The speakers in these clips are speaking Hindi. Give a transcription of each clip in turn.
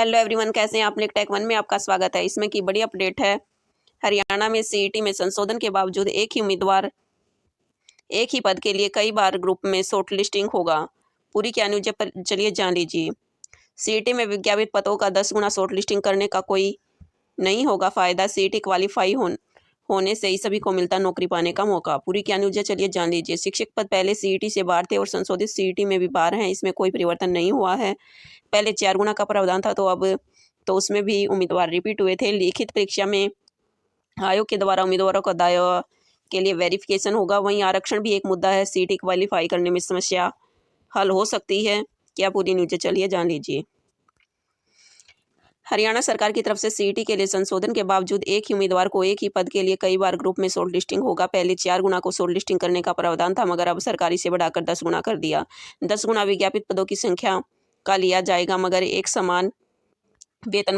हेलो एवरीवन, कैसे हैं आप। टेक वन में आपका स्वागत है। इसमें की बड़ी अपडेट है। हरियाणा में सीईटी में संशोधन के बावजूद एक ही उम्मीदवार एक ही पद के लिए कई बार ग्रुप में शॉर्ट लिस्टिंग होगा। पूरी क्या न्यूज है पर चलिए जान लीजिए। सीईटी में विज्ञापित पदों का 10 गुना शॉर्ट लिस्टिंग करने का कोई नहीं होगा फायदा। सीईटी क्वालिफाई होने से ही सभी को मिलता नौकरी पाने का मौका। पूरी क्या न्यूज है चलिए जान लीजिए। शिक्षक पद पहले सीईटी से बाहर थे और संशोधित सीईटी में भी बाहर हैं। इसमें कोई परिवर्तन नहीं हुआ है। पहले 4 गुना का प्रावधान था, तो अब उसमें भी उम्मीदवार रिपीट हुए थे। लिखित परीक्षा में आयोग के द्वारा उम्मीदवारों का दावा के लिए वेरिफिकेशन होगा। वहीं आरक्षण भी एक मुद्दा है। सीईटी क्वालिफाई करने में समस्या हल हो सकती है। क्या पूरी न्यूज चलिए जान लीजिए। हरियाणा सरकार की तरफ से सीईटी के लिए संशोधन के बावजूद एक ही उम्मीदवार को एक ही पद के लिए कई बार ग्रुप में शॉर्ट लिस्टिंग होगा। पहले 4 गुना को शॉर्ट लिस्टिंग करने का प्रावधान था, मगर अब सरकारी से बढ़ाकर 10 गुना कर दिया। 10 गुना विज्ञापित पदों की संख्या का लिया जाएगा, मगर एक समान वेतन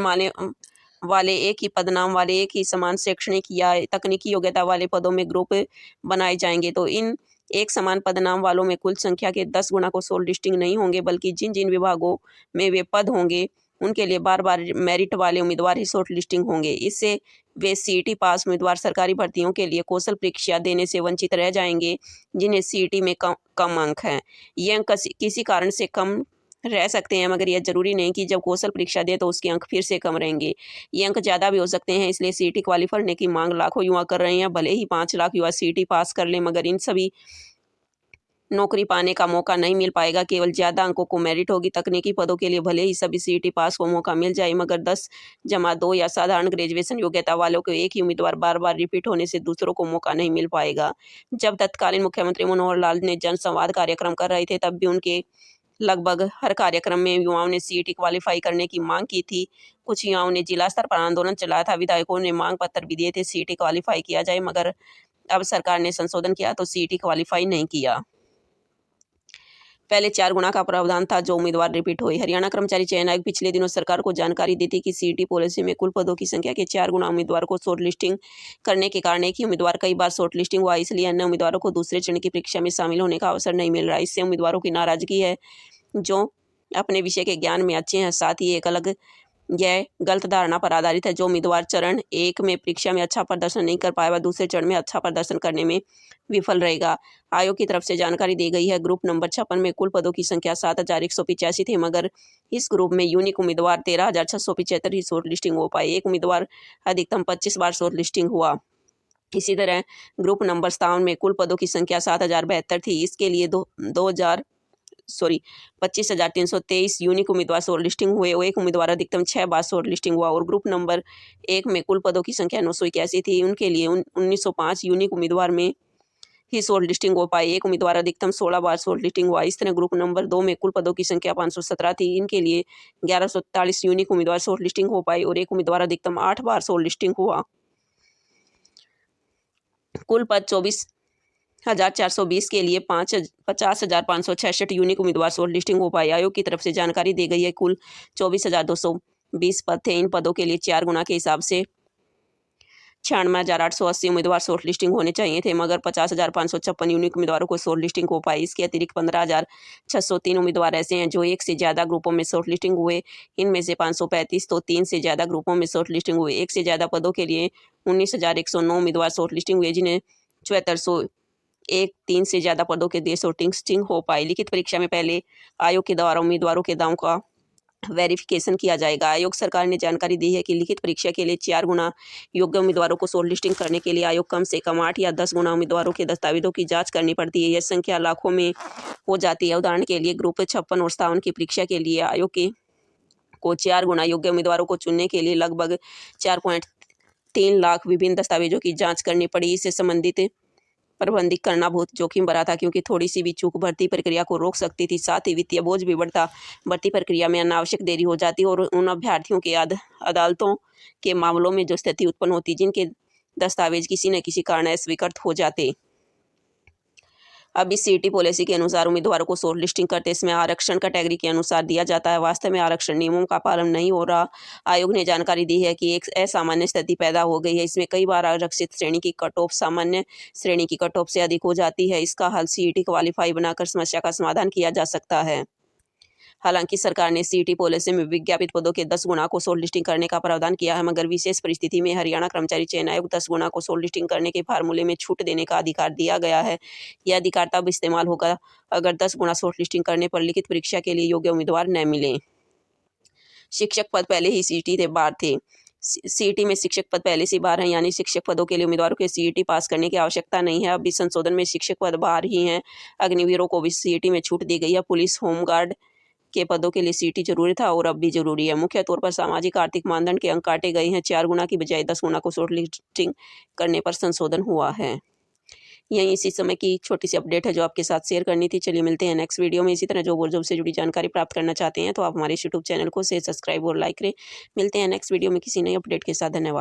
वाले एक ही पदनाम वाले एक ही समान शैक्षणिक या तकनीकी योग्यता वाले पदों में ग्रुप बनाए जाएंगे। तो इन एक समान पदनाम वालों में कुल संख्या के 10 गुना को शॉर्ट लिस्टिंग नहीं होंगे, बल्कि जिन जिन विभागों में वे पद होंगे उनके लिए बार बार मेरिट वाले उम्मीदवार ही शॉर्ट लिस्टिंग होंगे। इससे वे सीईटी पास उम्मीदवार सरकारी भर्तियों के लिए कौशल परीक्षा देने से वंचित रह जाएंगे, जिन्हें सीईटी में कम अंक हैं। ये अंक किसी कारण से कम रह सकते हैं, मगर यह जरूरी नहीं कि जब कौशल परीक्षा दे तो उसके अंक फिर से कम रहेंगे। ये अंक ज़्यादा भी हो सकते हैं। इसलिए सीईटी क्वालिफाई करने की मांग लाखों युवा कर रहे हैं। भले ही 5 लाख युवा सीईटी पास कर लें, मगर इन सभी नौकरी पाने का मौका नहीं मिल पाएगा। केवल ज़्यादा अंकों को मेरिट होगी। तकनीकी पदों के लिए भले ही सभी सीईटी पास को मौका मिल जाए, मगर 10+2 या साधारण ग्रेजुएशन योग्यता वालों को एक ही उम्मीदवार बार बार रिपीट होने से दूसरों को मौका नहीं मिल पाएगा। जब तत्कालीन मुख्यमंत्री मनोहर लाल ने जनसंवाद कार्यक्रम कर रहे थे, तब भी उनके लगभग हर कार्यक्रम में युवाओं ने सीईटी क्वालिफाई करने की मांग की थी। कुछ युवाओं ने जिला स्तर पर आंदोलन चलाया था। विधायकों ने मांग पत्र भी दिए थे सीईटी क्वालिफाई किया जाए, मगर अब सरकार ने संशोधन किया तो सीईटी क्वालिफाई नहीं किया। पहले 4 गुना का प्रावधान था, जो उम्मीदवार रिपीट हुए। हरियाणा कर्मचारी चयन आयोग पिछले दिनों सरकार को जानकारी दी थी कि सीईटी पॉलिसी में कुल पदों की संख्या के 4 गुना उम्मीदवार को शॉर्ट लिस्टिंग करने के कारण एक ही उम्मीदवार कई बार शॉर्ट लिस्टिंग हुआ। इसलिए अन्य उम्मीदवारों को दूसरे चरण की परीक्षा में शामिल होने का अवसर नहीं मिल रहा। इससे उम्मीदवारों की नाराजगी है जो अपने विषय के ज्ञान में अच्छे हैं। साथ ही यह गलत धारणा पर आधारित है। जो उम्मीदवार चरण 1 में परीक्षा में अच्छा प्रदर्शन नहीं कर पाया, वह दूसरे चरण में अच्छा प्रदर्शन करने में विफल रहेगा। आयोग की तरफ से जानकारी दी गई है। ग्रुप नंबर 56 में कुल पदों की संख्या 7,185 थी, मगर इस ग्रुप में यूनिक उम्मीदवार 13,675 ही शॉर्ट लिस्टिंग हो पाए। एक उम्मीदवार अधिकतम 25 बार शॉर्ट लिस्टिंग हुआ। इसी तरह ग्रुप नंबर 57 में कुल पदों की संख्या 7,072 थी। इसके लिए 25,323 यूनिक उम्मीदवार शॉर्ट लिस्टिंग हुए। एक उम्मीदवार अधिकतम 6 बार शॉर्ट लिस्टिंग हुआ। और ग्रुप नंबर 1 में कुल पदों की संख्या 981 थी। उनके लिए 1905 यूनिक उम्मीदवार में ही शॉर्ट लिस्टिंग हो पाई। एक उम्मीदवार अधिकतम 16 बार शॉर्ट लिस्टिंग हुआ। इस तरह ग्रुप नंबर 2 में कुल पदों की संख्या 517 थी। इनके लिए 1143 यूनिक उम्मीदवार शॉर्ट लिस्टिंग हो पाई और एक उम्मीदवार अधिकतम 8 बार शॉर्ट लिस्टिंग हुआ। कुल पद 24,420 के लिए 50,566 यूनिक उम्मीदवार शॉर्ट लिस्टिंग हो पाए। आयोग की तरफ से जानकारी दी गई है। कुल 24,220 पद थे। इन पदों के लिए 4 गुना के हिसाब से 96,880 उम्मीदवार शॉर्ट लिस्टिंग होने चाहिए थे, मगर 50,556 यूनिक उम्मीदवारों को शॉर्ट लिस्टिंग हो पाई। इसके अतिरिक्त 15,603 उम्मीदवार ऐसे हैं जो एक से ज़्यादा ग्रुपों में शॉर्ट लिस्टिंग हुए। इनमें से 535 तो 3 से ज़्यादा ग्रुपों में शॉर्ट लिस्टिंग हुए। एक से ज़्यादा पदों के लिए 19,109 उम्मीदवार शॉर्ट लिस्टिंग हुए, जिन्हें 7401 3 से ज़्यादा पदों के लिए शॉर्ट लिस्टिंग हो पाई। लिखित परीक्षा में पहले आयोग के द्वारा उम्मीदवारों के दावों का वेरिफिकेशन किया जाएगा। आयोग सरकार ने जानकारी दी है कि लिखित परीक्षा के लिए 4 गुना योग्य उम्मीदवारों को शॉर्ट लिस्टिंग करने के लिए आयोग कम से कम 8 या 10 गुना उम्मीदवारों के दस्तावेजों की जांच करनी पड़ती है। यह संख्या लाखों में हो जाती है। उदाहरण के लिए ग्रुप 56 और 57 की परीक्षा के लिए आयोग को 4 गुना योग्य उम्मीदवारों को चुनने के लिए लगभग 4.3 लाख विभिन्न दस्तावेजों की जाँच करनी पड़ी। इससे संबंधित प्रबंधित करना बहुत जोखिम भरा था, क्योंकि थोड़ी सी भी चूक भर्ती प्रक्रिया को रोक सकती थी। साथ ही वित्तीय बोझ भी बढ़ता। भर्ती प्रक्रिया में अनावश्यक देरी हो जाती और उन अभ्यर्थियों के अदालतों के मामलों में जो स्थिति उत्पन्न होती जिनके दस्तावेज किसी न किसी कारण अस्वीकृत हो जाते। अब इस सीईटी पॉलिसी के अनुसार उम्मीदवारों को शॉर्ट लिस्टिंग करते इसमें आरक्षण कैटेगरी के अनुसार दिया जाता है। वास्तव में आरक्षण नियमों का पालन नहीं हो रहा। आयोग ने जानकारी दी है कि एक असामान्य स्थिति पैदा हो गई है। इसमें कई बार आरक्षित श्रेणी की कट ऑफ सामान्य श्रेणी की कट ऑफ से अधिक हो जाती है। इसका हल सीईटी क्वालिफाई बनाकर समस्या का समाधान किया जा सकता है। हालांकि सरकार ने सीईटी पॉलिसी में विज्ञापित पदों के 10 गुना को शॉर्ट लिस्टिंग करने का प्रावधान किया है, मगर विशेष परिस्थिति में हरियाणा कर्मचारी चयन आयोग 10 गुना को शॉर्ट लिस्टिंग करने के फार्मूले में छूट देने का अधिकार दिया गया है। यह अधिकार तब इस्तेमाल होगा अगर 10 गुना शॉर्ट लिस्टिंग करने पर लिखित परीक्षा के लिए योग्य उम्मीदवार न मिले। शिक्षक पद पहले ही सीईटी से बाहर थे। सीईटी में शिक्षक पद पहले से बाहर हैं, यानी शिक्षक पदों के लिए उम्मीदवारों के सीईटी पास करने की आवश्यकता नहीं है। अब इस संशोधन में शिक्षक पद बाहर ही हैं। अग्निवीरों को भी सीईटी में छूट दी गई है। पुलिस, होमगार्ड के पदों के लिए सीईटी जरूरी था और अब भी जरूरी है। मुख्य तौर पर सामाजिक आर्थिक मानदंड के अंक काटे गए हैं। 4 गुना की बजाय 10 गुना को शॉर्ट लिस्टिंग करने पर संशोधन हुआ है। यही इसी समय की छोटी सी अपडेट है जो आपके साथ शेयर करनी थी। चलिए मिलते हैं नेक्स्ट वीडियो में। इसी तरह जॉब और जॉब से जुड़ी जानकारी प्राप्त करना चाहते हैं तो आप हमारे यूट्यूब चैनल को शेयर, सब्सक्राइब और लाइक करें। मिलते हैं नेक्स्ट वीडियो में किसी नई अपडेट के साथ। धन्यवाद।